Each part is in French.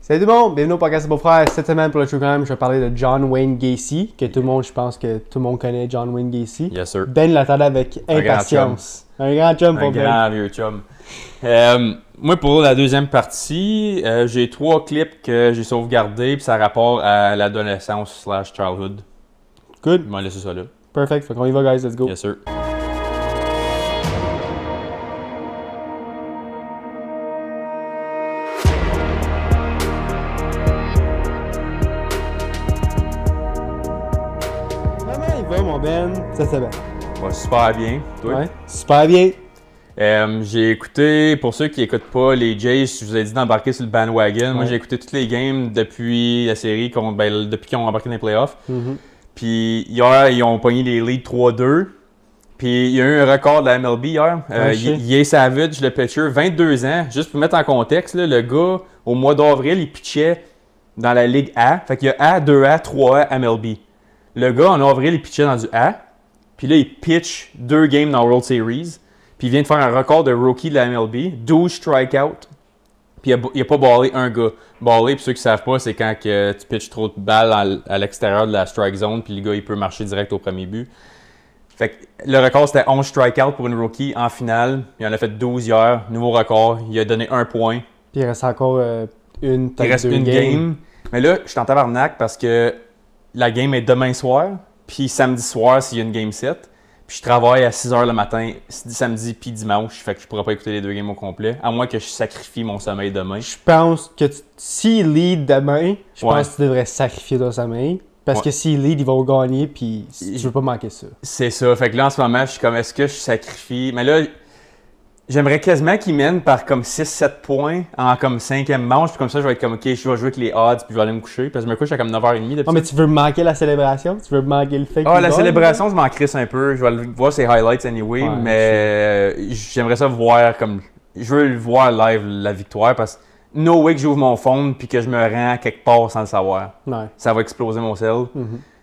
Salut tout le monde, bienvenue au podcast de Beau-Frère. Cette semaine pour le True Crime, je vais parler de John Wayne Gacy, que tout le monde, je pense que tout le monde connaît John Wayne Gacy. Yes, sir. Ben l'attendait avec impatience. Un grand chum pour Ben. Un grand vieux chum. Moi, pour la deuxième partie, j'ai 3 clips que j'ai sauvegardés, puis ça a rapport à l'adolescence / childhood. Good. Je vais laisser ça là. Perfect. Fait qu'on y va, guys. Let's go. Yes, sir. Comment il va, mon Ben? Ça, c'est bien. Va super bien. Toi? Ouais. Super bien. J'ai écouté, pour ceux qui n'écoutent pas les Jays, je vous ai dit d'embarquer sur le bandwagon. Moi, j'ai écouté toutes les games depuis la série, depuis qu'ils ont embarqué dans les playoffs. Puis hier, ils ont pogné les leads 3-2. Puis il y a eu un record de la MLB hier. Jay Savage, le pitcher, 22 ans. Juste pour mettre en contexte, là, le gars, au mois d'avril, il pitchait dans la Ligue A. Fait qu'il y a A, 2A, 3A, MLB. Le gars, en avril, il pitchait dans du A. Puis là, il pitch 2 games dans la World Series. Puis il vient de faire un record de rookie de la MLB. 12 strikeouts. Puis il n'a pas ballé un gars. Ballé, pour ceux qui ne savent pas, c'est quand que tu pitches trop de balles à l'extérieur de la strike zone. Puis le gars, il peut marcher direct au premier but. Fait que le record, c'était 11 strikeouts pour une rookie en finale. Il en a fait 12 hier. Nouveau record. Il a donné 1 point. Puis il reste encore une game. Mais là, je suis en tabarnak parce que la game est demain soir. Puis samedi soir, s'il y a une game 7. Puis je travaille à 6 h le matin, samedi puis dimanche. Fait que je pourrais pas écouter les 2 games au complet. À moins que je sacrifie mon sommeil demain. Je pense que s'il lead demain, je pense que tu devrais sacrifier ton sommeil. Parce que s'il lead, ils vont gagner, puis tu veux pas manquer ça. C'est ça. Fait que là, en ce moment, je suis comme, est-ce que je sacrifie? Mais là, j'aimerais quasiment qu'ils mènent par comme 6-7 points en comme 5e manche. Puis comme ça, je vais être comme, OK, je vais jouer avec les odds, puis je vais aller me coucher. Parce que je me couche à comme 9h30 depuis. Non, mais tu veux manquer la célébration? Tu veux manquer le fait que la célébration, je m'en crisse un peu. Je vais voir ses highlights anyway. Ouais, mais j'aimerais ça voir comme... Je veux le voir live, la victoire, parce que no way que j'ouvre mon phone puis que je me rends quelque part sans le savoir. Ouais. Ça va exploser mon cell.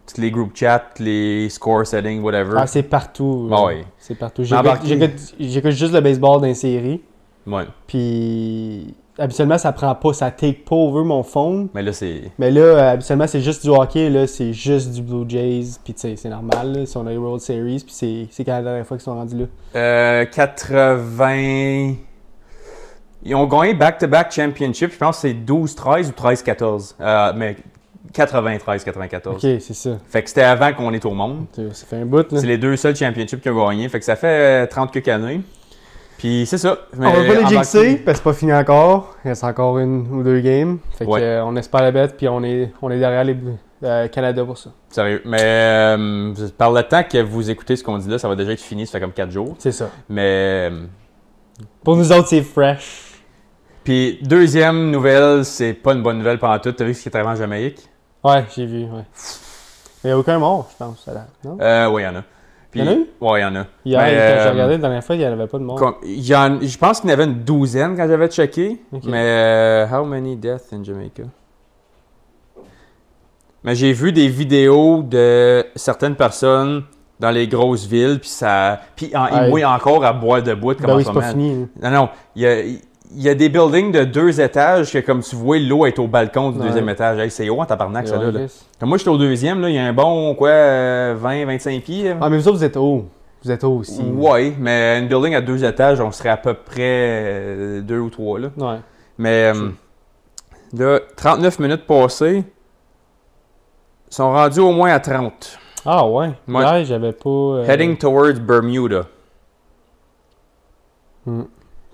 Tous les group chats, les score settings, whatever. Ah, c'est partout. Ouais. C'est partout. J'écoute juste le baseball dans les séries. Ouais. Puis habituellement, ça prend pas, ça take pas over mon phone. Mais là, c'est... Mais là, habituellement, c'est juste du hockey. Là, c'est juste du Blue Jays. Puis tu sais, c'est normal. Là, si on a les World Series, puis c'est quand la dernière fois qu'ils sont rendus là. 80... Ils ont gagné back-to-back championship. Je pense que c'est 12-13 ou 13-14. Mais 93-94. Ok, c'est ça. Fait que c'était avant qu'on est au monde. Ça fait un bout, là. C'est les 2 seuls championships qu'ils ont gagnés. Fait que ça fait 30 quelques années. Puis c'est ça. On va pas les jinxer, parce que c'est pas fini encore. Il reste encore 1 ou 2 games. Fait que on espère la bête, puis on est derrière les Canada pour ça. Sérieux. Mais par le temps que vous écoutez ce qu'on dit là, ça va déjà être fini. Ça fait comme 4 jours. C'est ça. Mais... pour nous autres, c'est fresh. Puis, deuxième nouvelle, c'est pas une bonne nouvelle pendant tout. T'as vu ce qui est arrivé en Jamaïque? Ouais, j'ai vu, ouais. Il n'y a aucun mort, je pense, non? Oui, il y en a. Puis, il y en a eu? Ouais, il y en a. Hier, quand j'ai regardé la dernière fois, il n'y en avait pas de mort. Je pense qu'il y en avait une douzaine quand j'avais checké. Okay. Mais, how many deaths in Jamaica? Mais j'ai vu des vidéos de certaines personnes dans les grosses villes, puis ça... Puis, ils mouillent encore à boire de bout, comme en ce moment. C'est pas fini. Non, il y a des buildings de 2 étages que, comme tu vois, l'eau est au balcon du 2e étage. Hey, c'est haut en tabarnak, ça, là. Comme moi, j'étais au 2e, là, il y a un bon, 20-25 pieds. Ah, mais vous autres, vous êtes haut. Vous êtes haut aussi. Oui, mais une building à 2 étages, on serait à peu près 2 ou 3, là. Ouais. Mais, là, 39 minutes passées, ils sont rendus au moins à 30. Ah, ouais. Là, j'avais pas... Heading towards Bermuda.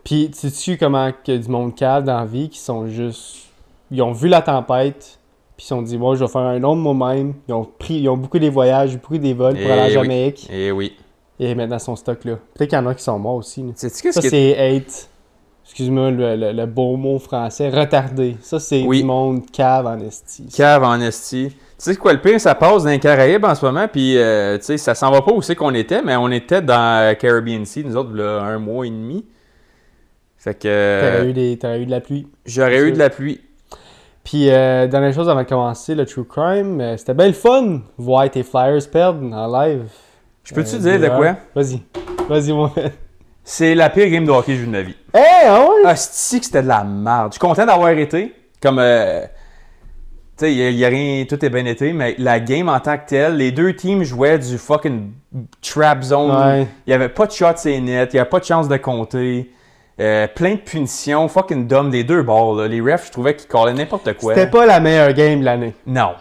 Puis, sais-tu comment que du monde cave dans la vie qui sont juste... Ils ont vu la tempête, puis ils se sont dit, bon, je vais faire un autre moi-même. Ils ont beaucoup des voyages, beaucoup des vols pour aller à Jamaïque. Et oui. Et maintenant, son stock là. Peut-être qu'il y en a qui sont morts aussi. C'est-tu ça, c'est hate. Excuse-moi le beau mot français. Retardé. Ça, c'est du monde cave en esti. Cave en esti. Tu sais quoi, le pire, ça passe dans les Caraïbes en ce moment, puis tu sais, ça s'en va pas où c'est qu'on était, mais on était dans Caribbean Sea, nous autres, là, 1 mois et demi. Fait que... T'aurais eu de la pluie. J'aurais eu de la pluie. Puis, dernière chose avant de commencer, le True Crime, c'était bien le fun, voir tes Flyers perdre en live. Je peux-tu dire de quoi? Vas-y, mon frère. C'est la pire game de hockey que j'ai vue de ma vie. Ah ouais? Ah, c'est que c'était de la merde. Je suis content d'avoir été. Comme, tu sais, il y a rien, tout est bien été, mais la game en tant que telle, les deux teams jouaient du fucking trap zone. Ouais. Il n'y avait pas de shot c'est net, il n'y avait pas de chance de compter. Plein de punitions, fucking dumb des deux bords. Là. Les refs, je trouvais qu'ils callaient n'importe quoi. C'était pas la meilleure game de l'année. Non.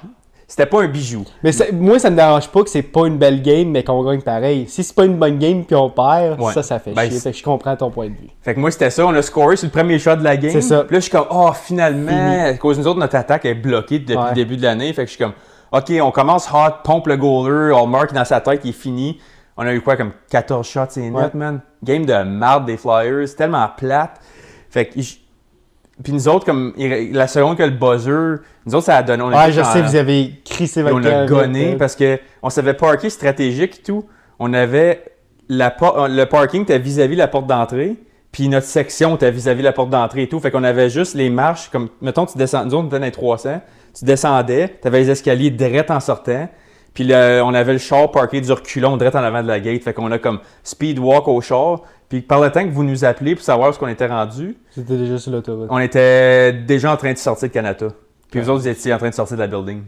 C'était pas un bijou. Mais moi, ça me dérange pas que c'est pas une belle game, mais qu'on gagne pareil. Si c'est pas une bonne game puis on perd, Ouais. ça fait Ben, chier. Fait que je comprends ton point de vue. Fait que moi, c'était ça. On a scoré sur le premier shot de la game. C'est ça. Puis là, je suis comme, oh, finalement, à cause de nous autres, notre attaque est bloquée depuis le début de l'année. Fait que je suis comme, OK, on commence hot, pompe le goaler, Hallmark dans sa tête, il est fini. On a eu quoi, comme 14 shots, c'est net, man. Game de marde des Flyers, tellement plate. Fait que, puis nous autres, comme la seconde que le buzzer, nous autres, ça a donné. Je sais, vous avez crissé votre on a gonné parce qu'on savait parker stratégique et tout. On avait le parking était vis-à-vis la porte d'entrée, puis notre section était vis-à-vis la porte d'entrée et tout. Fait qu'on avait juste les marches, comme, mettons, tu descends, nous autres, on était dans les 300, tu descendais, tu avais les escaliers direct en sortant, puis on avait le char parké du reculon direct en avant de la gate. Fait qu'on a comme speed walk au char. Puis par le temps que vous nous appelez pour savoir où on était rendu, c'était déjà sur l'autoroute. On était déjà en train de sortir de Canada. Puis vous autres, vous étiez en train de sortir de la building.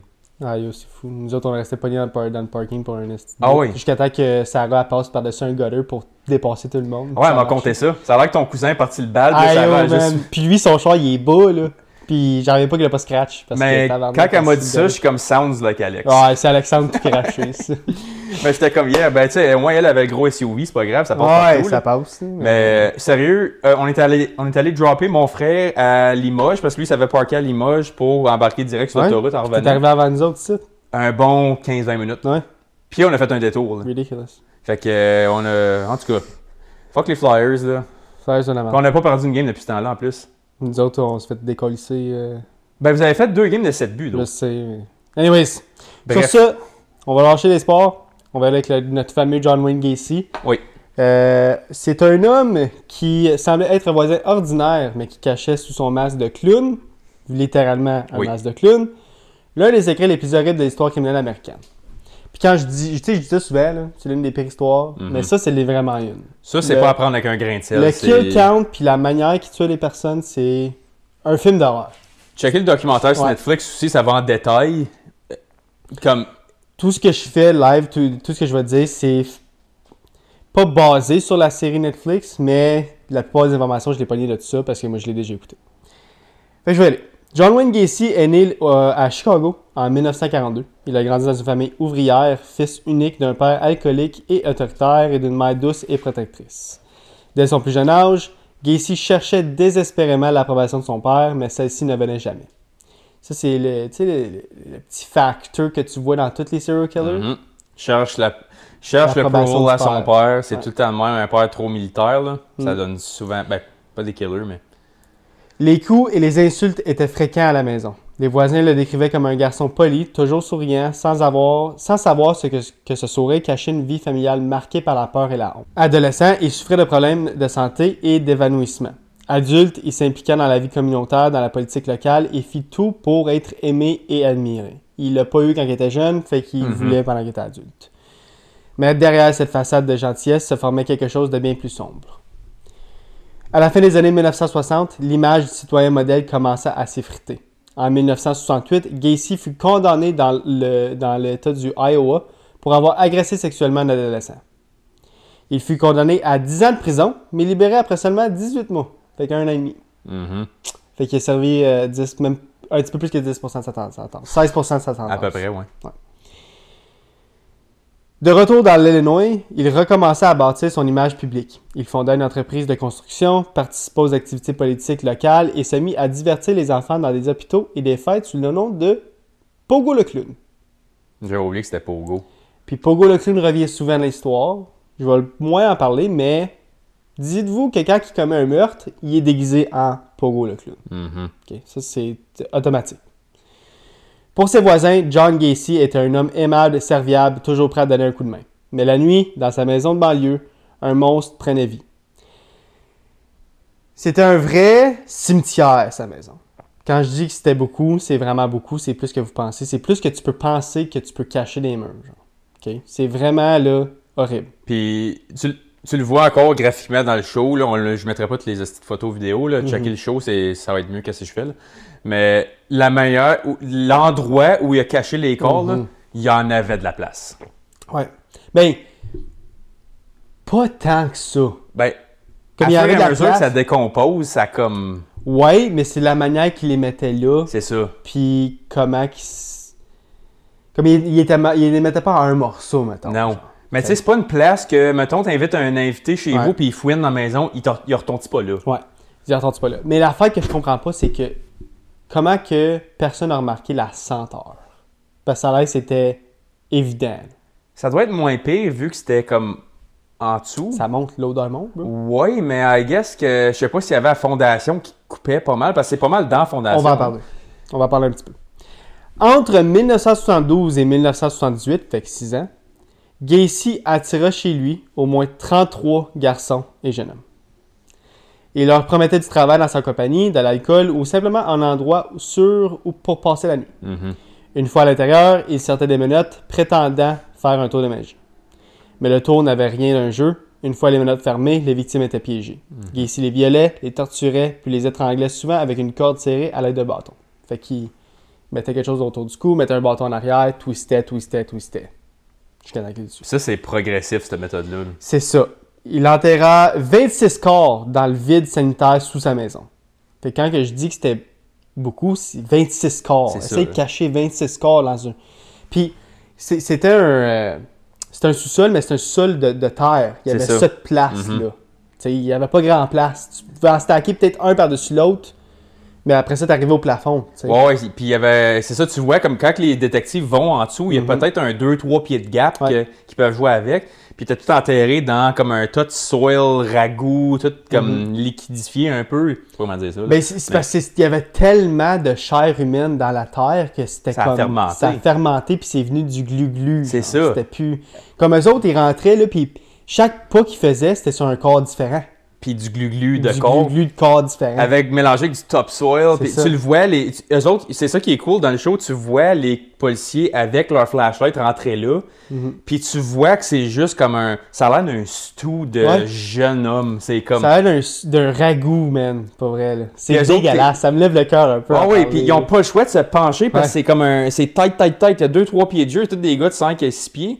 Ah yo, c'est fou. Nous autres, on restait pognés dans le parking pour un instant. Ah oui? Jusqu'à temps que Sarah passe par-dessus un gutter pour dépasser tout le monde. Ouais, elle m'a compté ça. Ça a l'air que ton cousin est parti le bal. Ah yo, man. Puis lui, son char, il est bas, là. Puis j'arrivais pas qu'il a pas scratch. Parce mais que quand elle m'a dit ça, je suis comme Sounds like Alex. Ouais, c'est Alexandre qui crachait ça. Mais j'étais comme, yeah, ben tu sais, moi elle avait le gros SUV, c'est pas grave, ça passe partout. Ouais, ça passe. Mais sérieux, on est allé dropper mon frère à Limoges parce que lui, il savait parker à Limoges pour embarquer direct sur l'autoroute en revenant. T'es arrivé avant nous autres, ici? Un bon 15-20 minutes. Ouais. Puis on a fait un détour. Là. Ridiculous. Fait que, on a. En tout cas, fuck les Flyers, là. Flyers de la on n'a pas perdu une game depuis ce temps-là en plus. Nous autres, on se fait décollisser. Ben, vous avez fait 2 games de 7 buts, donc. Je sais. Mais... Anyways, bref. sur ça, on va lâcher les sports. On va aller avec notre fameux John Wayne Gacy. Oui. C'est un homme qui semblait être un voisin ordinaire, mais qui cachait sous son masque de clown, littéralement un masque de clown, l'un des secrets les plus horribles de l'histoire criminelle américaine. Puis quand je dis ça souvent, là, c'est l'une des pires histoires, mais ça, c'est vraiment une. Ça, c'est pas à prendre avec un grain de sel. Le kill count puis la manière qu'il tue les personnes, c'est un film d'horreur. Checker le documentaire sur Netflix aussi, ça va en détail. Comme... Tout ce que je fais live, tout ce que je vais te dire, c'est pas basé sur la série Netflix, mais la plupart des informations, je l'ai pogné de tout ça parce que moi, je l'ai déjà écouté. Fait que je vais aller. John Wayne Gacy est né à Chicago en 1942. Il a grandi dans une famille ouvrière, fils unique d'un père alcoolique et autoritaire et d'une mère douce et protectrice. Dès son plus jeune âge, Gacy cherchait désespérément l'approbation de son père, mais celle-ci ne venait jamais. Ça, c'est le petit facteur que tu vois dans tous les serial killers. Cherche l'approval à son père. C'est tout le temps le même, un père trop militaire. Là. Ça donne souvent... Ben, pas des killers, mais... Les coups et les insultes étaient fréquents à la maison. Les voisins le décrivaient comme un garçon poli, toujours souriant, sans savoir que ce sourire cachait une vie familiale marquée par la peur et la honte. Adolescent, il souffrait de problèmes de santé et d'évanouissement. Adulte, il s'impliqua dans la vie communautaire, dans la politique locale et fit tout pour être aimé et admiré. Il l'a pas eu quand il était jeune, fait qu'il voulait pendant qu'il était adulte. Mais derrière cette façade de gentillesse se formait quelque chose de bien plus sombre. À la fin des années 1960, l'image du citoyen modèle commença à s'effriter. En 1968, Gacy fut condamné dans l'État du Iowa pour avoir agressé sexuellement un adolescent. Il fut condamné à 10 ans de prison, mais libéré après seulement 18 mois. Fait qu'un an et demi. Fait qu'il a servi même un petit peu plus que 10% de sa sentence. 16% de sa sentence. À peu près, ouais. De retour dans l'Illinois, il recommença à bâtir son image publique. Il fonda une entreprise de construction, participa aux activités politiques locales et se mit à divertir les enfants dans des hôpitaux et des fêtes sous le nom de Pogo le Clown. J'ai oublié que c'était Pogo. Puis Pogo le Clown revient souvent dans l'histoire. Je vais moins en parler, mais dites-vous que quand il commet un meurtre, il est déguisé en Pogo le Clown. Okay, ça, c'est automatique. Pour ses voisins, John Gacy était un homme aimable, serviable, toujours prêt à donner un coup de main. Mais la nuit, dans sa maison de banlieue, un monstre prenait vie. C'était un vrai cimetière, sa maison. Quand je dis que c'était beaucoup, c'est vraiment beaucoup, c'est plus que vous pensez. C'est plus que tu peux penser que tu peux cacher des murs. Genre. Okay? C'est vraiment là, horrible. Puis, tu le vois encore graphiquement dans le show. Là, je mettrai pas toutes les photos vidéo. Là. Checker le show, ça va être mieux que si je fais. Là. Mais l'endroit où il a caché les corps, là, il y en avait de la place. Ouais. Ben, pas tant que ça. Ben, comme à il y avait fur et de à la mesure place, que ça décompose, ça comme... Ouais, mais c'est la manière qu'il les mettait là. C'est ça. Puis comment comme il les mettait pas en un morceau, mettons. Non. Mais tu sais, c'est pas une place que, mettons, t'invites un invité chez vous puis il fouine dans la maison, il retombe pas là. Ouais, il retombe pas là. Mais l'affaire que je comprends pas, c'est que comment que personne n'a remarqué la senteur? Parce que ça a l'air que c'était évident. Ça doit être moins pire vu que c'était comme en dessous. Ça monte l'odeur monte, bro. Oui, mais I guess que je sais pas s'il y avait la fondation qui coupait pas mal, parce que c'est pas mal dans la fondation. On va en parler. On va en parler un petit peu. Entre 1972 et 1978, fait que 6 ans, Gacy attira chez lui au moins 33 garçons et jeunes hommes. Il leur promettait du travail dans sa compagnie, de l'alcool ou simplement un endroit sûr pour passer la nuit. Une fois à l'intérieur, il sortait des menottes prétendant faire un tour de magie. Mais le tour n'avait rien d'un jeu. Une fois les menottes fermées, les victimes étaient piégées. Gacy les violait, les torturait, puis les étranglait souvent avec une corde serrée à l'aide de bâtons. Fait qu'il mettait quelque chose autour du cou, mettait un bâton en arrière, twistait. Jusqu'à la clé dessus. Ça, c'est progressif, cette méthode-là. C'est ça. Il enterra 26 corps dans le vide sanitaire sous sa maison. Fait que quand que je dis que c'était beaucoup, c'est 26 corps. Essaye de cacher 26 corps dans un... Puis, c'était un sous-sol, mais c'était un sous-sol de terre. Il y avait cette place-là. Il n'y avait pas grand place. Tu pouvais en stacker peut-être un par-dessus l'autre, mais après ça, tu arrivais au plafond. Ouais, puis il y avait... C'est ça, tu vois, comme quand les détectives vont en dessous, il y a peut-être un 2-3 pieds de gap qu'ils peuvent jouer avec. Puis t'as tout enterré dans comme un tas de soil, ragoût, tout comme liquidifié un peu. Je sais pas comment dire ça. Ben, c'est parce qu'il y avait tellement de chair humaine dans la terre que c'était ça comme... a fermenté. Ça a fermenté, puis c'est venu du glu-glu. C'est ça. C'était plus... Comme eux autres, ils rentraient, là, puis chaque pas qu'ils faisaient, c'était sur un corps différent. Puis du glu-glu de corps. Du glu-glu de corps différent. Avec mélangé avec du topsoil. Puis tu le vois, eux autres, c'est ça qui est cool dans le show, tu vois les policiers avec leur flashlight rentrer là. Puis tu vois que c'est juste comme un... Ça a l'air d'un stew de jeune homme. C'est comme... Ça a l'air d'un ragoût, man. Pas vrai, là. C'est dégueulasse. Ça me lève le cœur un peu. Ah oui, puis ils ont pas le choix de se pencher parce que c'est comme un... C'est tight. Il y a 2-3 pieds de jeu. Tous des gars de 5 à 6 pieds.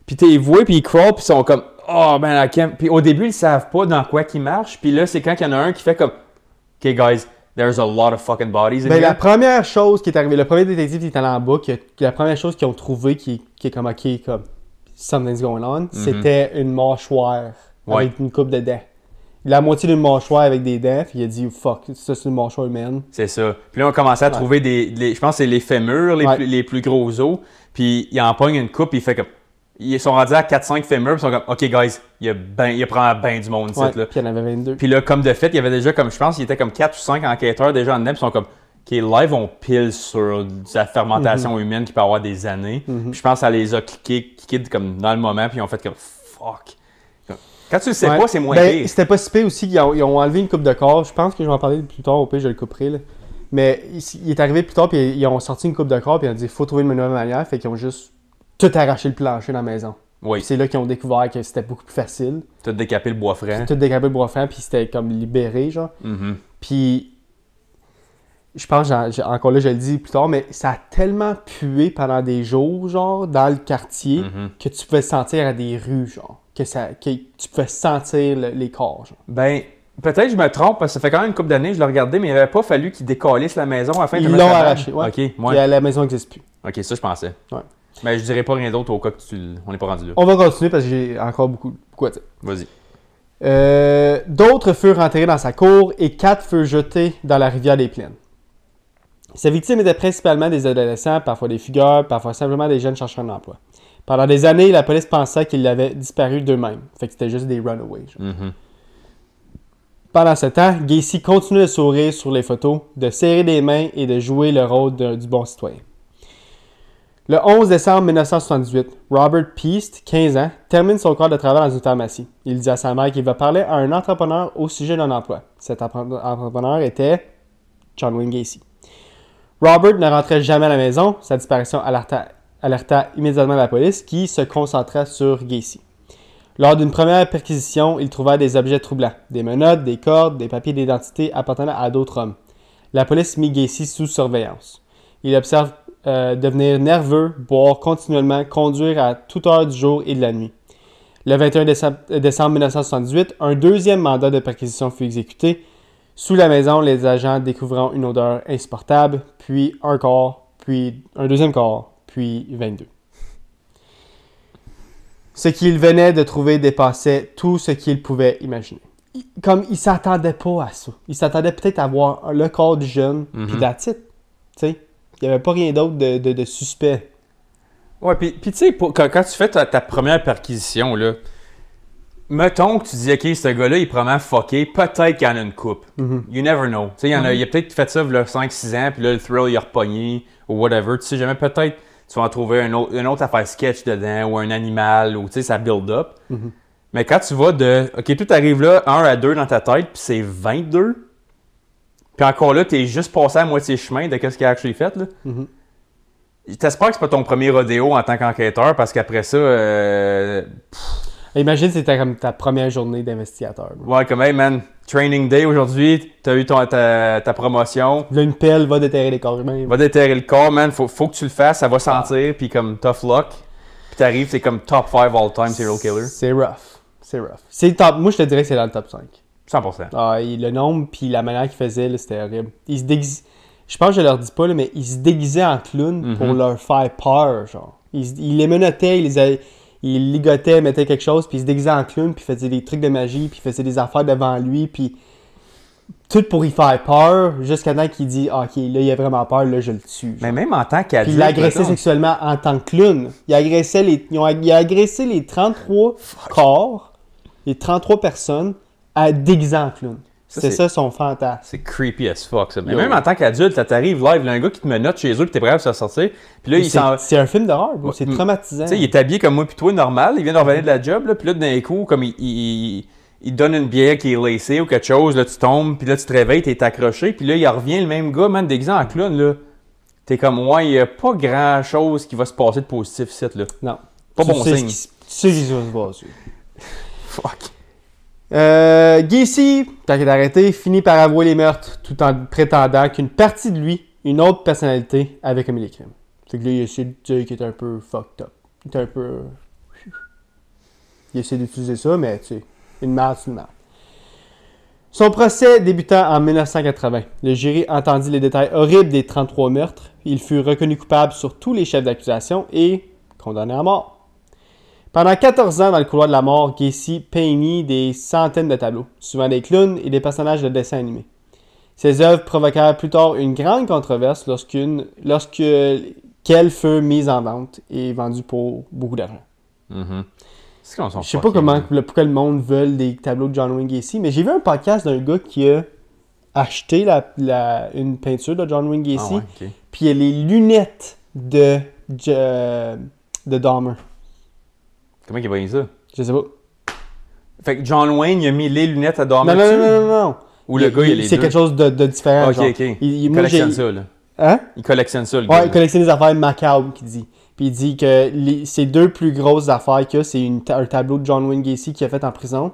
Puis t'es voué, puis ils crawl, puis ils sont comme... Oh, ben la cam. Puis au début, ils savent pas dans quoi qu'ils marchent. Puis là, c'est quand il y en a un qui fait comme... OK, guys, there's a lot of fucking bodies in here. La première chose qui est arrivée, le premier détective qui est allé en bas, la première chose qu'ils ont trouvé qui est comme OK, comme something's going on, c'était une mâchoire avec une coupe de dents. La moitié d'une mâchoire avec des dents, puis il a dit fuck, ça c'est une mâchoire humaine. C'est ça. Puis là, on commençait à trouver je pense que c'est les fémurs, les plus gros os. Puis il en pogne une coupe, puis il fait comme... Ils sont rendus à 4-5 fémurs, puis ils sont comme, OK, guys, il y a probablement bien du monde ici. Puis il y en avait 22. Puis là, comme de fait, il y avait déjà, comme je pense, il était comme 4 ou 5 enquêteurs déjà en dedans, puis ils sont comme, OK, live, on pile sur la fermentation humaine qui peut avoir des années. Puis je pense que ça les a cliqués comme dans le moment, puis ils ont fait comme, fuck. Quand tu le sais pas, c'est moins pire. C'était pas si pire aussi qu'ils ont enlevé une coupe de corps. Je pense que je vais en parler plus tard, au pire, je le couperai. Là. Mais il est arrivé plus tard, puis ils ont sorti une coupe de corps, puis ils ont dit, faut trouver une nouvelle manière, fait qu'ils ont juste tout arraché le plancher dans la maison. Oui. C'est là qu'ils ont découvert que c'était beaucoup plus facile. Tout décapé le bois franc. Tout décapé le bois franc, puis c'était comme libéré, genre. Puis, je pense, encore là, je le dis plus tard, mais ça a tellement pué pendant des jours, genre, dans le quartier, que tu pouvais sentir à des rues, genre. Que tu pouvais sentir les corps, genre. Ben, peut-être je me trompe, parce que ça fait quand même une couple d'années, je l'ai regardé, mais il n'avait pas fallu qu'ils décalissent la maison afin de Ils l'ont arraché, ouais. OK, Puis la maison n'existe plus. OK, ça, je pensais. Ouais. Mais je dirais pas rien d'autre au cas que on n'est pas rendu là. On va continuer parce que j'ai encore beaucoup à dire. Vas-y. D'autres furent enterrés dans sa cour et 4 furent jetés dans la rivière des Plaines. Ses victimes étaient principalement des adolescents, parfois des figures, parfois simplement des jeunes chercheurs d'emploi. Pendant des années, la police pensait qu'ils avaient disparu d'eux-mêmes. Fait que c'était juste des runaways. Pendant ce temps, Gacy continuait de sourire sur les photos, de serrer les mains et de jouer le rôle du bon citoyen. Le 11 décembre 1978, Robert Peast, 15 ans, termine son corps de travail dans une pharmacie. Il dit à sa mère qu'il va parler à un entrepreneur au sujet d'un emploi. Cet entrepreneur était John Wayne Gacy. Robert ne rentrait jamais à la maison. Sa disparition alerta immédiatement la police qui se concentrait sur Gacy. Lors d'une première perquisition, il trouva des objets troublants, des menottes, des cordes, des papiers d'identité appartenant à d'autres hommes. La police mit Gacy sous surveillance. Il observe devenir nerveux, boire continuellement, conduire à toute heure du jour et de la nuit. Le 21 décembre 1978, un deuxième mandat de perquisition fut exécuté. Sous la maison, les agents découvriront une odeur insupportable, puis un corps, puis un deuxième corps, puis 22. Ce qu'ils venaient de trouver dépassait tout ce qu'ils pouvaient imaginer. Comme ils s'attendaient pas à ça. Ils s'attendaient peut-être à voir le corps du jeune, puis that's it. Tu sais, il n'y avait pas rien d'autre de suspect. Ouais, puis tu sais, quand tu fais ta première perquisition, là, mettons que tu dis, OK, ce gars-là, il est probablement fucké, peut-être qu'il y en a une coupe. You never know. Tu sais, il a peut-être fait ça il y a 5-6 ans, puis là, le thrill, il a repogné, ou whatever. Tu sais, jamais peut-être tu vas en trouver une autre affaire sketch dedans, ou un animal, ou tu sais, ça build up. Mais quand tu vas de, OK, tout arrive là, 1 à 2 dans ta tête, puis c'est 22, puis encore là, t'es juste passé à moitié chemin de ce qu'il a actually fait, là. T'espères que c'est pas ton premier rodéo en tant qu'enquêteur, parce qu'après ça, imagine c'était comme ta première journée d'investigateur. Ouais, comme, hey man, training day aujourd'hui, t'as eu ta promotion. Là, une pelle va déterrer les corps humains. Va déterrer le corps, man, faut que tu le fasses, ça va sentir, puis comme tough luck. Puis t'arrives, c'est comme top 5 all-time serial killer. C'est rough. C'est rough. C'est le top. Moi, je te dirais que c'est dans le top 5. 100%. Ah, le nombre, puis la manière qu'il faisait, là, c'était horrible. Il se déguisait. Je pense que je leur dis pas, là, mais il se déguisait en clown pour leur faire peur, genre. Il les menottait, il ligotait, mettait quelque chose, puis il se déguisait en clown, puis il faisait des trucs de magie, puis il faisait des affaires devant lui, puis tout pour y faire peur, jusqu'à temps qu'il dit ah, « OK, là, il a vraiment peur, là, je le tue. » Mais même en tant qu'adulte... Puis il l'agressait sexuellement en tant que clown. Il a agressé les 33 corps, les 33 personnes, à déguiser en clown. C'est ça son fantasme. C'est creepy as fuck, ça. Mais même en tant qu'adulte, là, t'arrives live, là, un gars qui te menotte chez eux, puis t'es prêt à se sortir. Puis là, c'est un film d'horreur, bro. C'est traumatisant. Tu sais, il est habillé comme moi, puis toi, normal. Il vient de revenir de la job, là, puis là, d'un coup, comme il donne une bière qui est lacée ou quelque chose, là, tu tombes, puis là, tu te réveilles, t'es accroché, puis là, il revient le même gars, man, déguisé en clown, là. T'es comme, ouais, il n'y a pas grand-chose qui va se passer de positif ici, là. Non. Pas bon signe. Tu sais ce qui va se passer. Fuck. Gacy, quand il est arrêté, finit par avouer les meurtres tout en prétendant qu'une partie de lui, une autre personnalité, avait commis les crimes. Fait que là, il essaie de dire qu'il était un peu fucked up. Il était un peu... Il essaie d'utiliser ça, mais tu sais, une merde, c'est une merde. Son procès débutant en 1980. Le jury entendit les détails horribles des 33 meurtres. Il fut reconnu coupable sur tous les chefs d'accusation et condamné à mort. Pendant 14 ans dans le couloir de la mort, Gacy peignit des centaines de tableaux, souvent des clowns et des personnages de dessins animés. Ses œuvres provoquèrent plus tard une grande controverse lorsqu'elles furent mises en vente et vendues pour beaucoup d'argent. Je sais pas pourquoi le monde veut des tableaux de John Wayne Gacy, mais j'ai vu un podcast d'un gars qui a acheté une peinture de John Wayne Gacy, puis il y a les lunettes de Dahmer. Comment il a payé ça? Je sais pas. Fait que John Wayne, il a mis les lunettes à Dahmer. Non. Ou le gars, il a les deux. C'est quelque chose de différent. Ok. Il collectionne ça, là. Hein? Il collectionne ça, le gars. Ouais, il collectionne des affaires macabres, qu'il dit. Puis il dit que ces deux plus grosses affaires qu'il y a, c'est un tableau de John Wayne Gacy qu'il a fait en prison.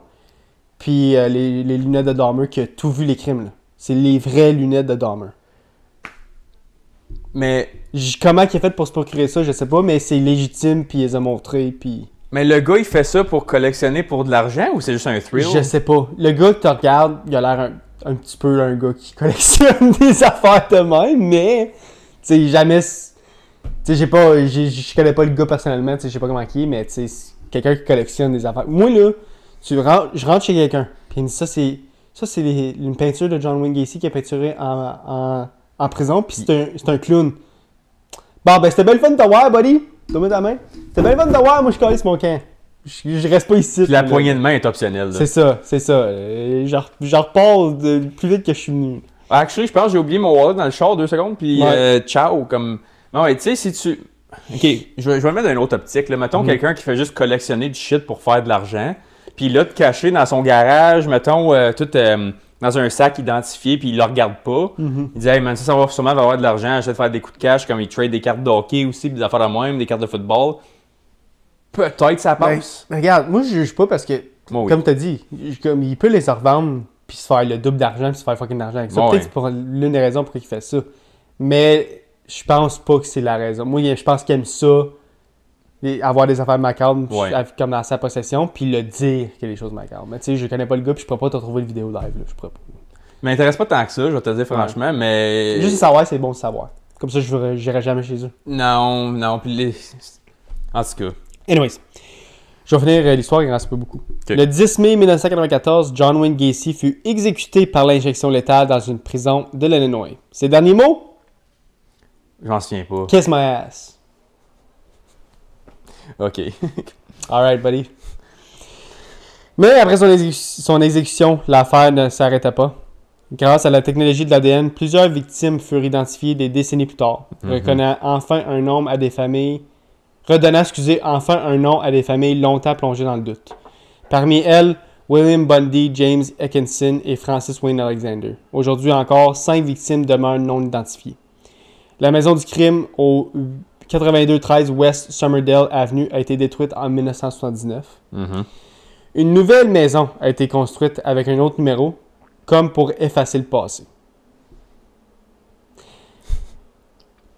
Puis les lunettes de Dahmer qui a tout vu les crimes, là. C'est les vraies lunettes de Dahmer. Mais... Comment il a fait pour se procurer ça, je sais pas, mais c'est légitime, puis il les a montrés, puis... Mais le gars, il fait ça pour collectionner pour de l'argent ou c'est juste un thrill? Je sais pas. Le gars que tu regardes, il a l'air un petit peu un gars qui collectionne des affaires de même, mais... Tu sais, jamais... Tu sais, je connais pas le gars personnellement, tu sais, je sais pas comment il est, mais tu sais, quelqu'un qui collectionne des affaires. Moi, là, je rentre chez quelqu'un, puis il me dit ça, c'est une peinture de John Wayne Gacy qui a peinturé en prison, puis c'est un clown. Bon, ben, c'était belle fun de te voir, buddy. Donne-moi ta main. C'était belle fun de te voir, moi, je calisse mon camp. Je reste pas ici. Puis la poignée de main est optionnelle, là. C'est ça. Je repars plus vite que je suis venu. Actually, je pense que j'ai oublié mon wallet dans le char 2 secondes, puis ciao, comme... Non, ouais, tu sais, si tu... OK, je vais le mettre dans une autre optique, là. Mettons quelqu'un qui fait juste collectionner du shit pour faire de l'argent, puis là, te caché dans son garage, mettons, dans un sac identifié, puis il le regarde pas. Il dit, hey man, ça va sûrement avoir de l'argent, j'essaie de faire des coups de cash, comme il trade des cartes de hockey aussi, puis des affaires de même, des cartes de football. peut-être ça passe. Ben, regarde, moi je juge pas parce que, comme t'as dit, comme il peut les revendre puis se faire le double d'argent puis se faire fucking d'argent avec ça. Peut-être que c'est pour l'une des raisons pour qu'il fait ça. Mais je pense pas que c'est la raison. Moi, je pense qu'il aime ça, avoir des affaires macabres comme dans sa possession, puis le dire qu'il y a des choses macabres. Mais tu sais, je connais pas le gars puis je pourrais pas te retrouver le vidéo live. Là. Je pourrais pas. M'intéresse pas tant que ça, je vais te dire franchement, mais... Juste savoir, c'est bon de savoir. Comme ça, je n'irai jamais chez eux. Non, puis en tout cas. Anyways, je vais finir l'histoire, il en reste pas beaucoup. Okay. Le 10 mai 1994, John Wayne Gacy fut exécuté par l'injection létale dans une prison de l'Illinois. Ses derniers mots? J'en souviens pas. Kiss my ass. OK. Alright, buddy. Mais après son exécution, l'affaire ne s'arrêta pas. Grâce à la technologie de l'ADN, plusieurs victimes furent identifiées des décennies plus tard, redonnant enfin un nom à des familles longtemps plongées dans le doute. Parmi elles, William Bundy, James Atkinson et Francis Wayne Alexander. Aujourd'hui encore, 5 victimes demeurent non identifiées. La maison du crime au 8213 West Summerdale Avenue a été détruite en 1979. Une nouvelle maison a été construite avec un autre numéro, comme pour effacer le passé.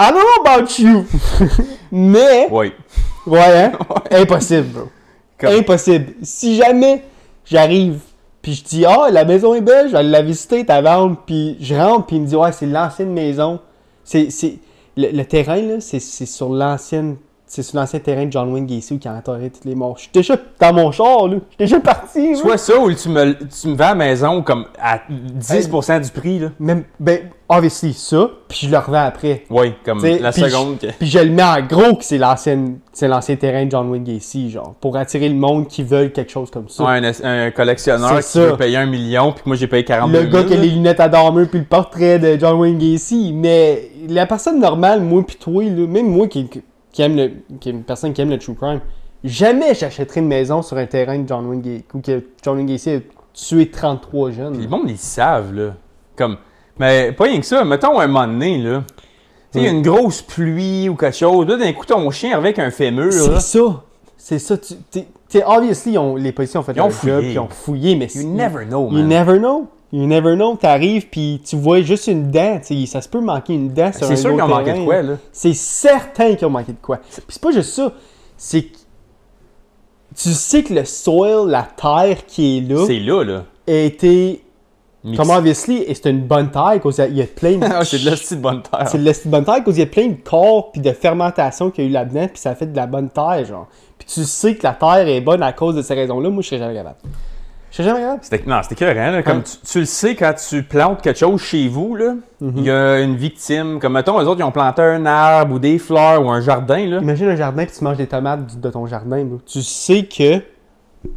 I don't know about you, mais... Oui. Ouais, hein? Impossible, bro. Impossible. Si jamais j'arrive, puis je dis « Ah, la maison est belle, je vais aller la visiter, ta vente. » Puis je rentre, puis il me dit « Ouais, c'est l'ancienne maison. » Le terrain, là, c'est sur l'ancien terrain de John Wayne Gacy où il a enterré toutes les morts. Je suis déjà dans mon char, là. Je suis déjà parti. Soit ça ou tu me vends la maison comme à 10% du prix, là. Même, obviously, ça, puis je le revends après. Oui, comme la seconde. Puis je le mets en gros que c'est l'ancien terrain de John Wayne Gacy, genre, pour attirer le monde qui veut quelque chose comme ça. Ouais, un collectionneur qui veut payer 1 million, puis moi j'ai payé 40 000. Le gars qui a les lunettes à dormir, puis le portrait de John Wayne Gacy. Mais la personne normale, moi puis toi, là, même moi qui est une personne qui aime le true crime, jamais j'achèterais une maison sur un terrain de John Wayne Gacy, où John Wayne Gacy a tué 33 jeunes. Puis le monde, ils savent, là. Comme, mais pas rien que ça, mettons un moment donné, là. Tu sais, il y a une grosse pluie ou quelque chose, là, d'un coup, ton chien avec un fémur, là. C'est ça. Obviously, les policiers ont fait leur job, puis ils ont fouillé, mais You never know, man. You never know. T'arrives, puis tu vois juste une dent. Ça se peut manquer une dent sur un autre terrain. C'est sûr qu'ils ont manqué de quoi, là. C'est certain qu'ils ont manqué de quoi. Puis c'est pas juste ça. C'est que tu sais que le soil, la terre qui est là... C'est là. A été... Comme obviously, et c'est une bonne terre, parce qu'il y a plein de... c'est de la petite bonne terre. C'est de la petite bonne terre, parce qu'il y a plein de corps puis de fermentation qu'il y a eu là-dedans, puis ça fait de la bonne terre, genre. Puis tu sais que la terre est bonne à cause de ces raisons-là. Moi, je serais jamais capable. Je serais jamais capable. Non, c'était écœurant, là. Comme tu le sais, quand tu plantes quelque chose chez vous, là, il y a une victime. Comme, mettons, eux autres, ils ont planté un arbre ou des fleurs ou un jardin, là. Imagine un jardin, puis tu manges des tomates de ton jardin, là. Tu sais que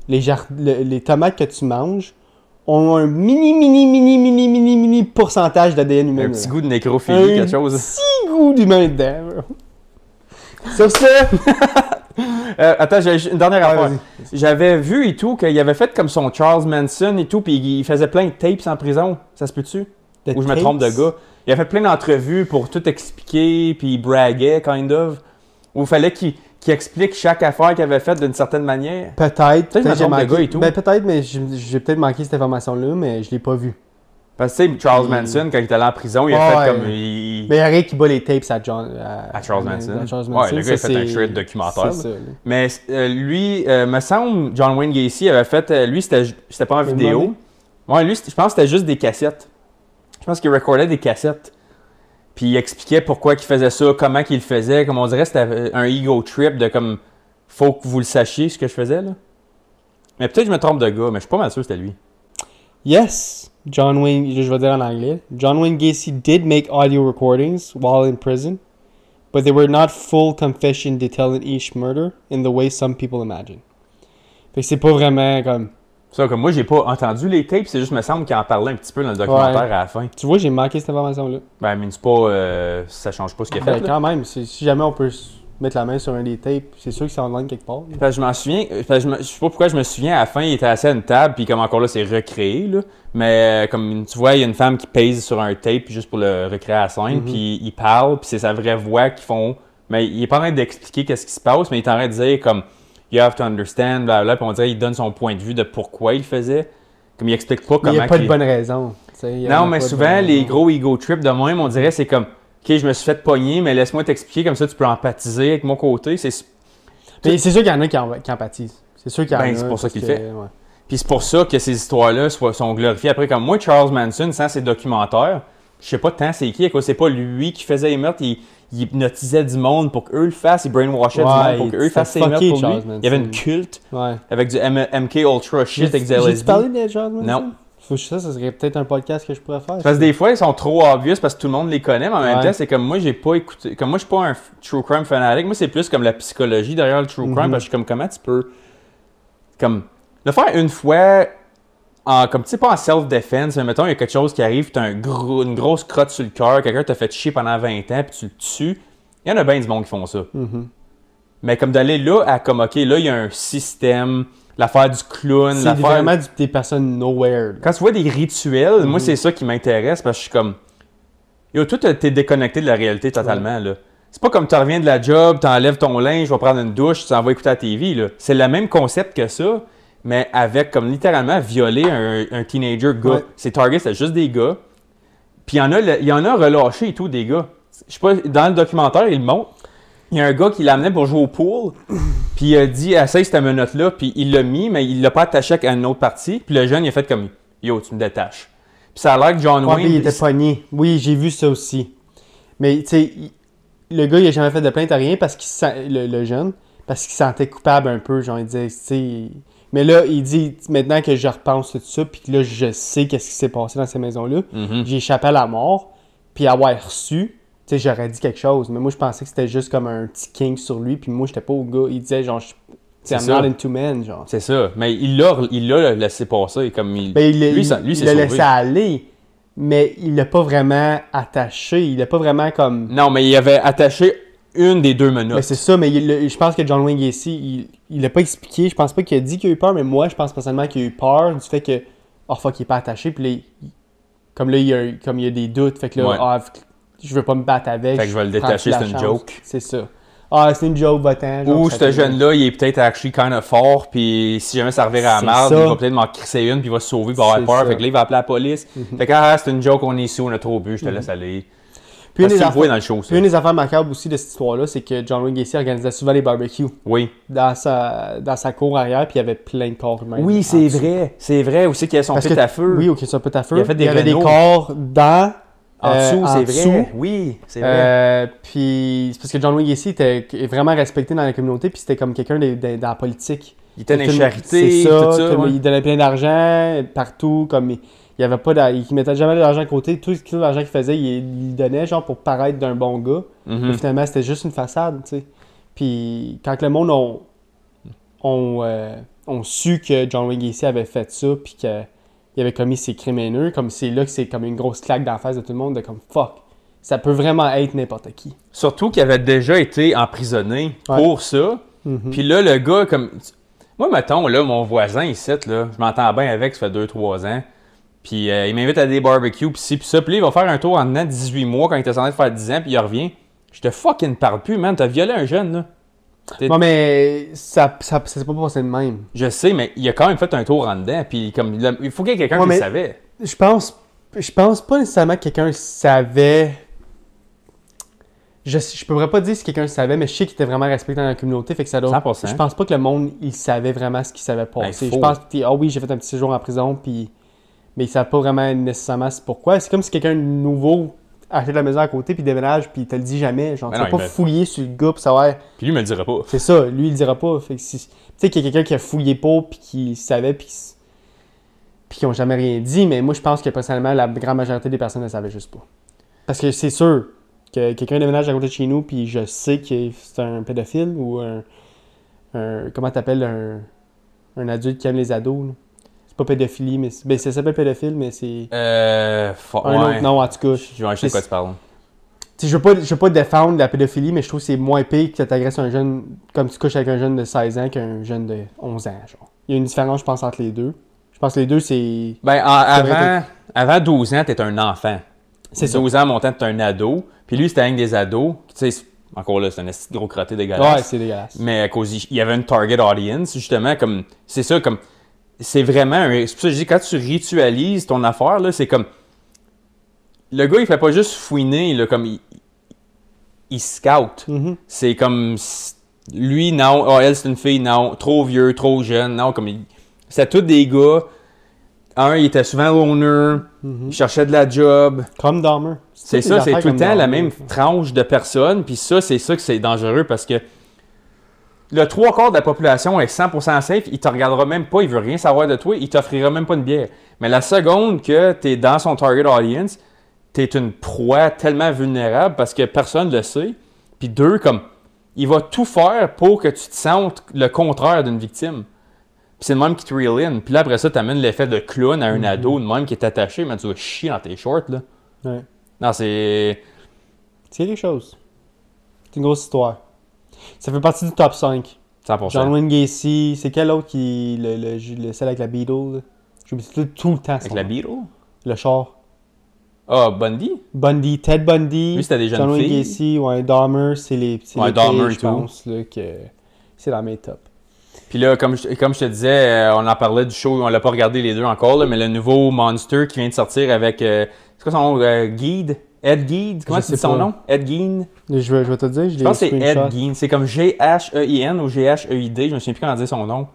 les tomates que tu manges ont un mini pourcentage d'ADN humain. Un petit goût de nécrophilie, quelque chose. Un petit goût d'humain dedans, bro. Sur ce... attends, j'ai une dernière affaire. J'avais vu et tout qu'il avait fait comme son Charles Manson et tout, puis il faisait plein de tapes en prison. Ça se peut-tu? Ou je me trompe de gars? Il a fait plein d'entrevues pour tout expliquer, puis il braguait, kind of. Ou il fallait qu'il explique chaque affaire qu'il avait faite d'une certaine manière. Peut-être. Peut-être que je me trompe de gars et tout. Peut-être, mais j'ai peut-être manqué cette information-là, mais je l'ai pas vue. Parce que tu sais, Charles Manson, quand il était allé en prison, il a fait comme... Mais il y a rien qui bat les tapes à Charles Manson. Ouais, le gars a fait un straight documentaire. Ça, mais lui, me semble, John Wayne Gacy avait fait... lui, c'était pas en vidéo. Ouais, lui, je pense que c'était juste des cassettes. Je pense qu'il recordait des cassettes. Puis il expliquait pourquoi il faisait ça, comment qu'il le faisait. Comme on dirait, c'était un ego trip de comme... Faut que vous le sachiez, ce que je faisais, là. Mais peut-être que je me trompe de gars, mais je suis pas mal sûr que c'était lui. Yes, John Wayne, je vais dire en anglais. John Wayne Gacy did make audio recordings while in prison, but they were not full confession detailing each murder in the way some people imagine. Fait que c'est pas vraiment comme... Ça, comme moi, j'ai pas entendu les tapes, c'est juste, me semble qu'il en parlait un petit peu dans le documentaire à la fin. Tu vois, j'ai manqué cette information-là. Ben, mais c'est pas... ça change pas ce qu'il a fait, là. Quand même, si jamais on peut mettre la main sur un des tapes, c'est sûr que c'est online quelque part. Parce que je m'en souviens, je sais pas pourquoi je me souviens, à la fin, il était assis à une table, puis comme encore là, c'est recréé, là. Mais comme tu vois, il y a une femme qui pèse sur un tape juste pour le recréer à la scène, puis il parle, puis c'est sa vraie voix qu'ils font. Mais il est pas en train d'expliquer qu'est-ce qui se passe, mais il est en train de dire comme... you have to understand, blablabla, puis on dirait qu'il donne son point de vue de pourquoi il le faisait. Comme il explique pas comment. Il n'y a pas de bonne raison. Non, mais souvent, les gros ego trips de même, on dirait c'est comme, OK, je me suis fait pogner, mais laisse-moi t'expliquer, comme ça tu peux empathiser avec mon côté. Mais c'est sûr qu'il y en a qui empathisent. C'est sûr qu'il y en a. C'est pour ça qu'il le fait. Ouais. Puis c'est pour ça que ces histoires-là sont glorifiées. Après, comme moi, Charles Manson, sans ses documentaires, je sais pas tant c'est qui, c'est pas lui qui faisait les meurtres, il hypnotisait du monde pour qu'eux le fassent, il brainwashait du monde pour qu'eux fassent ses meurtres pour lui. Il y avait une culte avec du MK Ultra shit avec du LSD. J'ai-tu parlé de Charles Manson? Non. Ça serait peut-être un podcast que je pourrais faire. Parce que des fois, ils sont trop obvious parce que tout le monde les connaît, mais en même temps, c'est comme moi, j'ai pas écouté. Comme moi, je suis pas un true crime fanatique. Moi, c'est plus comme la psychologie derrière le true crime. Parce que je suis comme, comment tu peux. Comme. Le faire une fois, comme tu sais, pas en self-defense, mais mettons, il y a quelque chose qui arrive, tu as une grosse crotte sur le cœur, quelqu'un t'a fait chier pendant 20 ans, puis tu le tues. Il y en a bien du monde qui font ça. Mais comme d'aller là à comme, OK, là, il y a un système. L'affaire du clown, c'est vraiment des personnes nowhere. Quand tu vois des rituels, moi, c'est ça qui m'intéresse parce que je suis comme. Yo, toi, t'es déconnecté de la réalité totalement, là. C'est pas comme tu reviens de la job, t'enlèves ton linge, tu vas prendre une douche, tu t'en vas écouter la TV, là. C'est le même concept que ça, mais avec, comme littéralement, violer un teenager gars. Ouais. C'est Target, c'est juste des gars. Puis il y en a relâché et tout, des gars. Je sais pas, dans le documentaire, il le montre. Il y a un gars qui l'amenait pour jouer au pool, puis il a dit « Essaye cette menotte-là », puis il l'a mis, mais il l'a pas attaché à une autre partie, puis le jeune, il a fait comme « Yo, tu me détaches ». Puis ça a l'air que John Wayne... il était pogné. Oui, j'ai vu ça aussi. Mais, tu sais, le gars, il a jamais fait de plainte à rien, parce qu'il le jeune, parce qu'il se sentait coupable un peu, genre, il disait, tu sais... Mais là, il dit, maintenant que je repense tout ça, puis que là, je sais qu'est-ce qui s'est passé dans ces maisons-là, j'ai échappé à la mort, puis avoir reçu... Tu sais, j'aurais dit quelque chose, mais moi, je pensais que c'était juste comme un petit king sur lui, puis moi, j'étais pas au gars. Il disait, genre, I'm not into men, genre. C'est ça. Mais il l'a laissé passer, comme il... Ben, lui, il l'a laissé aller, mais il l'a pas vraiment attaché. Il l'a pas vraiment comme... Non, mais il avait attaché une des deux menottes. Mais c'est ça, mais je pense que John Wayne Gacy, il l'a pas expliqué. Je pense pas qu'il a dit qu'il a eu peur, mais moi, je pense personnellement qu'il a eu peur du fait que, oh fuck, il est pas attaché, puis là, comme là, il y a des doutes, fait que là, je veux pas me battre avec. Fait que je vais le détacher, c'est une joke. C'est ça. Ah, c'est une joke, va-t'en. Ou ce jeune-là, il est peut-être actually kind of fort, puis si jamais ça revient à la merde, il va peut-être m'en crisser une, puis il va se sauver, puis il va avoir peur. Fait que là, il va appeler la police. Fait que c'est une joke, on est ici, on a trop bu, je te laisse aller. Puis une des affaires macabres aussi de cette histoire-là, c'est que John Wayne Gacy organisait souvent les barbecues. Oui. Dans sa cour arrière, puis il y avait plein de corps humains. Oui, c'est vrai. C'est vrai aussi qu'il y a son pit à feu. Oui, ok, son pit à feu. Il y avait des corps dans... En dessous, c'est vrai. Oui, c'est vrai. Puis c'est parce que John Wayne Gacy était vraiment respecté dans la communauté, puis c'était comme quelqu'un dans la politique. Il était dans les charités, c'est ça, tout ça. Il donnait plein d'argent partout, comme il avait pas il mettait jamais de l'argent à côté. Tout l'argent qu'il faisait, il donnait genre pour paraître d'un bon gars. Mais finalement, c'était juste une façade, tu sais. Puis quand le monde ont su que John Wayne Gacy avait fait ça, puis que il avait commis ces crimes haineux, comme c'est là que c'est comme une grosse claque dans la face de tout le monde, de comme fuck, ça peut vraiment être n'importe qui. Surtout qu'il avait déjà été emprisonné pour ça. Puis là, le gars, comme. Moi, mettons, là, mon voisin ici, là, je m'entends bien avec, ça fait 2-3 ans. Puis il m'invite à des barbecues, puis ci, puis ça. Puis là, il va faire un tour en dedans 18 mois quand il était censé faire 10 ans, puis il revient. Je te fucking parle plus, man, t'as violé un jeune, là. Non, mais ça s'est pas passé de même. Je sais, mais il a quand même fait un tour en dedans, puis comme il faut qu'il y ait quelqu'un qui le savait. Je pense pas nécessairement que quelqu'un le savait. Je pourrais pas dire si quelqu'un le savait, mais je sais qu'il était vraiment respecté dans la communauté, fait que ça doit... 100%. Je pense pas que le monde, il savait vraiment ce qui s'avait passé. Je pense que, oui, j'ai fait un petit séjour en prison, puis... mais il savait pas vraiment nécessairement pourquoi. C'est comme si quelqu'un de nouveau acheter de la maison à côté, puis déménage, puis il te le dit jamais. Genre, tu vas pas fouiller sur le gars pour savoir. Puis lui, il me le dira pas. C'est ça, lui, il le dira pas. Fait que tu sais qu'il y a quelqu'un qui a fouillé pas, puis qui savait, puis qui ont jamais rien dit, mais moi, je pense que personnellement, la grande majorité des personnes ne savaient juste pas. Parce que c'est sûr que quelqu'un déménage à côté de chez nous, puis je sais que c'est un pédophile ou un comment t'appelles, un adulte qui aime les ados, là. Pas pédophilie, mais ça s'appelle pédophile, mais c'est un autre nom, en tout cas. Je vais acheter de quoi tu parles. Je veux pas défendre la pédophilie, mais je trouve que c'est moins pire que tu agresses un jeune comme tu couches avec un jeune de 16 ans qu'un jeune de 11 ans. Genre. Il y a une différence, je pense, entre les deux. Je pense que les deux, c'est... Ben, avant 12 ans, t'es un enfant. C'est 12 ans, mon temps, t'es un ado. Puis lui, c'était avec des ados. Tu sais, Encore là, c'est un esti de gros crotté dégueulasse. Ouais, c'est dégueulasse. Mais à cause, il y avait une target audience, justement, comme. C'est ça, comme. C'est vraiment. C'est pour ça que je dis, quand tu ritualises ton affaire, là, c'est comme. Le gars, il fait pas juste fouiner, là, comme. Il scout. C'est comme. Lui, non. Oh, elle, c'est une fille, non. Trop vieux, trop jeune, non. Comme. C'est tous des gars. Il était souvent loner. Il cherchait de la job. Comme Dahmer. C'est ça, c'est tout le temps la même tranche de personnes. Puis ça, c'est ça que c'est dangereux parce que le 3/4 de la population est 100% safe. Il te regardera même pas, il veut rien savoir de toi. Il t'offrira même pas une bière. Mais la seconde que tu es dans son target audience, tu es une proie tellement vulnérable parce que personne ne le sait. Puis deux, comme, il va tout faire pour que tu te sentes le contraire d'une victime. Puis c'est le même qui te reel in. Puis là, après ça, tu amènes l'effet de clown à un ado, de même qui est attaché, mais tu vas chier dans tes shorts, là. Ouais. Non, c'est... C'est quelque chose. C'est une grosse histoire. Ça fait partie du top 5. 100%. John Wayne Gacy, c'est quel autre qui... celle avec la Beetle, là? J'oublie tout le temps. Avec la Beetle? Le char. Ah, Bundy? Bundy, Ted Bundy. Lui, c'était des jeunes John Wayne filles. Gacy, ouais, Dahmer, c'est les Dahmer et je tout. pense, là, que c'est la main top. Puis là, comme je te disais, on en parlait du show, on l'a pas regardé les deux encore, là, mais le nouveau Monster qui vient de sortir avec, c'est quoi son nom? Geed? Ed Gein? Comment tu dis son nom? Ed Gein? Je vais te dire, je pense que c'est Ed Gein. C'est comme G-H-E-I-N ou G-H-E-I-D, je me souviens plus comment dire son nom.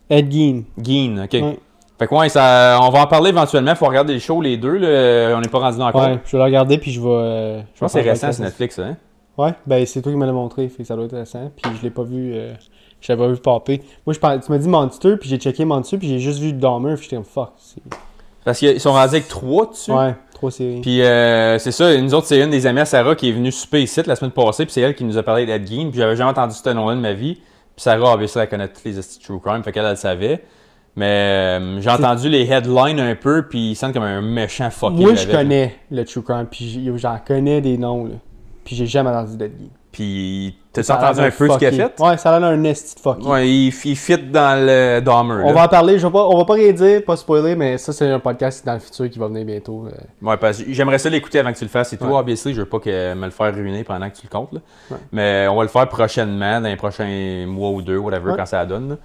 Ed Gein. Gein, ok. Ouais. Fait que ouais, ça, on va en parler éventuellement, il faut regarder le show les deux, là. On n'est pas rendu là encore. Ouais, je vais le regarder puis je vais... Je pense que c'est récent sur Netflix, hein? Ouais, ben c'est toi qui me l'as montré, fait que ça doit être récent, puis je l'ai pas vu... Je l'avais pas vu popper. Moi, tu m'as dit Monster, puis j'ai checké Monster, puis j'ai juste vu Dahmer, puis j'étais comme fuck. Parce qu'ils sont rendus avec 3 dessus. Ouais, 3 séries. Puis c'est ça, nous autres, c'est une des amies à Sarah qui est venue souper ici la semaine passée, puis c'est elle qui nous a parlé d'Ed Gein, puis j'avais jamais entendu ce nom-là de ma vie. Puis Sarah, obviously, elle connaît toutes les true crime, fait qu'elle le savait. Mais j'ai entendu les headlines un peu, puis ils sentent comme un méchant fucking. Moi, je connais le true crime, puis j'en connais des noms, là. Puis j'ai jamais entendu d'Ed Gein. Puis, t'as entendu un peu ce qu'il a fait? Ouais, ça a l'air d'un esti de fucké. Ouais, il fit dans le Dahmer. On va en parler, on va pas rien dire, pas spoiler, mais ça, c'est un podcast dans le futur qui va venir bientôt. Ouais, parce que j'aimerais ça l'écouter avant que tu le fasses et tout. Obviously, je veux pas me le faire ruiner pendant que tu le comptes. Là. Ouais. Mais on va le faire prochainement, dans les prochains mois ou deux, whatever, quand ça donne. Là.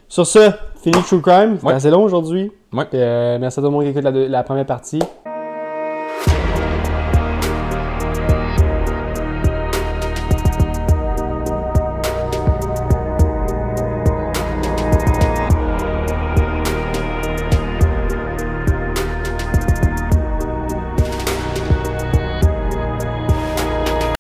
Sur ce, fini True Crime. C'était assez long aujourd'hui. Ouais. Merci à tout le monde qui écoute la première partie.